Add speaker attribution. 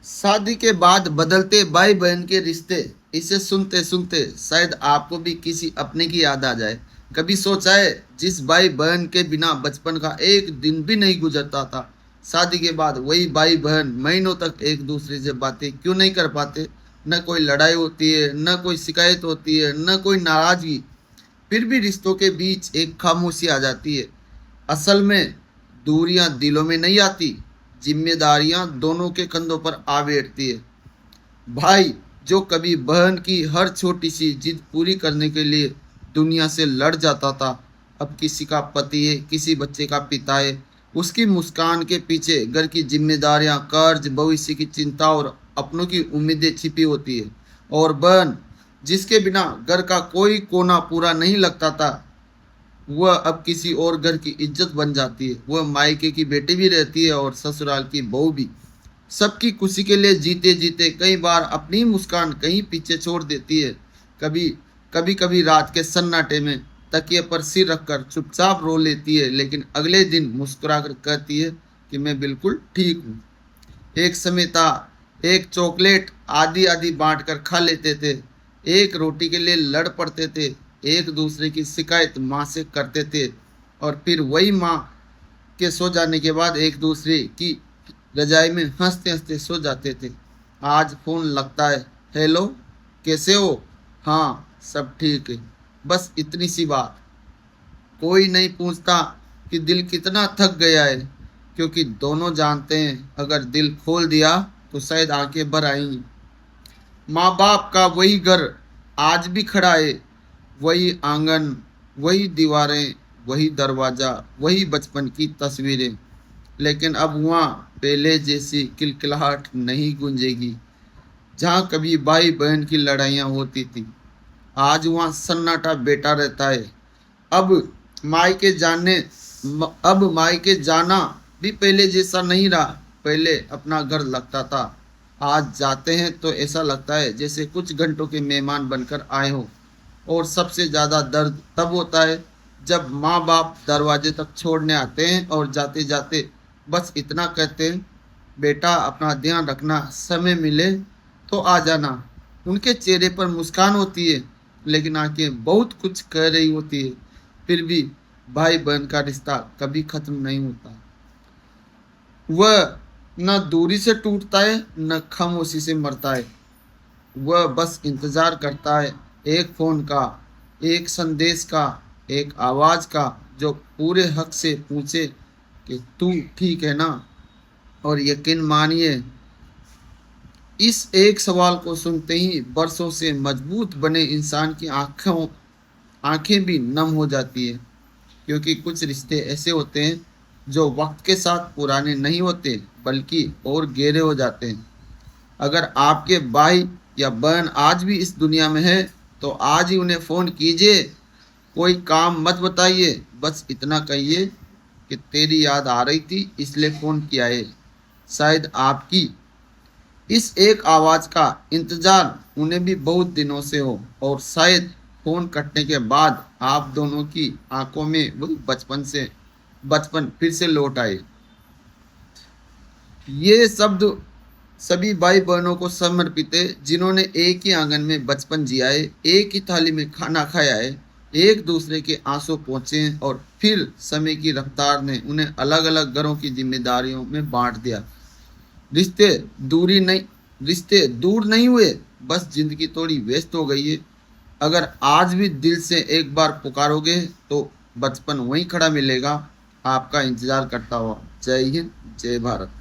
Speaker 1: शादी के बाद बदलते भाई बहन के रिश्ते। इसे सुनते सुनते शायद आपको भी किसी अपने की याद आ जाए। कभी सोचा है जिस भाई बहन के बिना बचपन का एक दिन भी नहीं गुजरता था, शादी के बाद वही भाई बहन महीनों तक एक दूसरे से बातें क्यों नहीं कर पाते। न कोई लड़ाई होती है, न कोई शिकायत होती है, न कोई नाराजगी, फिर भी रिश्तों के बीच एक खामोशी आ जाती है। असल में दूरियां दिलों में नहीं आती, जिम्मेदारियां दोनों के कंधों पर आ बैठती है। भाई जो कभी बहन की हर छोटी सी जिद पूरी करने के लिए दुनिया से लड़ जाता था, अब किसी का पति है, किसी बच्चे का पिता है। उसकी मुस्कान के पीछे घर की जिम्मेदारियां, कर्ज, भविष्य की चिंता और अपनों की उम्मीदें छिपी होती है। और बहन जिसके बिना घर का कोई कोना पूरा नहीं लगता था, वह अब किसी और घर की इज्जत बन जाती है। वह मायके की बेटी भी रहती है और ससुराल की बहू भी। सबकी खुशी के लिए जीते जीते कई बार अपनी मुस्कान कहीं पीछे छोड़ देती है। कभी कभी कभी रात के सन्नाटे में तकिए पर सिर रखकर चुपचाप रो लेती है, लेकिन अगले दिन मुस्कुरा कर कहती है कि मैं बिल्कुल ठीक हूँ। एक समय था, एक चॉकलेट आधी आधी बांट कर खा लेते थे, एक रोटी के लिए लड़ पड़ते थे, एक दूसरे की शिकायत माँ से करते थे, और फिर वही माँ के सो जाने के बाद एक दूसरे की रजाई में हंसते हंसते सो जाते थे। आज फोन लगता है, हेलो कैसे हो, हाँ सब ठीक है, बस इतनी सी बात। कोई नहीं पूछता कि दिल कितना थक गया है, क्योंकि दोनों जानते हैं अगर दिल खोल दिया तो शायद आंखें भर आएंगी। माँ बाप का वही घर आज भी खड़ा है, वही आंगन, वही दीवारें, वही दरवाजा, वही बचपन की तस्वीरें। लेकिन अब वहाँ पहले जैसी किलकिलाहट नहीं गूंजेगी। जहाँ कभी भाई बहन की लड़ाइयाँ होती थी, आज वहाँ सन्नाटा बेटा रहता है। अब मायके जाने अब मायके जाना भी पहले जैसा नहीं रहा। पहले अपना घर लगता था, आज जाते हैं तो ऐसा लगता है जैसे कुछ घंटों के मेहमान बनकर आए हो। और सबसे ज़्यादा दर्द तब होता है जब माँ बाप दरवाजे तक छोड़ने आते हैं और जाते जाते बस इतना कहते हैं, बेटा अपना ध्यान रखना, समय मिले तो आ जाना। उनके चेहरे पर मुस्कान होती है, लेकिन आंखें बहुत कुछ कह रही होती है। फिर भी भाई बहन का रिश्ता कभी खत्म नहीं होता। वह न दूरी से टूटता है, न खामोशी से मरता है। वह बस इंतजार करता है, एक फोन का, एक संदेश का, एक आवाज का, जो पूरे हक से पूछे कि तू ठीक है ना। और यकीन मानिए, इस एक सवाल को सुनते ही बरसों से मजबूत बने इंसान की आंखें भी नम हो जाती है। क्योंकि कुछ रिश्ते ऐसे होते हैं जो वक्त के साथ पुराने नहीं होते, बल्कि और गहरे हो जाते हैं। अगर आपके भाई या बहन आज भी इस दुनिया में है, तो आज ही उन्हें फ़ोन कीजिए। कोई काम मत बताइए, बस इतना कहिए कि तेरी याद आ रही थी इसलिए फ़ोन किया है। शायद आपकी इस एक आवाज़ का इंतज़ार उन्हें भी बहुत दिनों से हो, और शायद फ़ोन कटने के बाद आप दोनों की आंखों में वही बचपन फिर से लौट आए। ये शब्द सभी भाई बहनों को समर्पित है, जिन्होंने एक ही आंगन में बचपन जिया है, एक ही थाली में खाना खाया है, एक दूसरे के आंसू पहुँचे हैं, और फिर समय की रफ्तार ने उन्हें अलग अलग घरों की जिम्मेदारियों में बांट दिया। रिश्ते रिश्ते दूर नहीं हुए, बस जिंदगी थोड़ी व्यस्त हो गई है। अगर आज भी दिल से एक बार पुकारोगे तो बचपन वहीं खड़ा मिलेगा, आपका इंतजार करता हुआ। जय हिंद, जय भारत।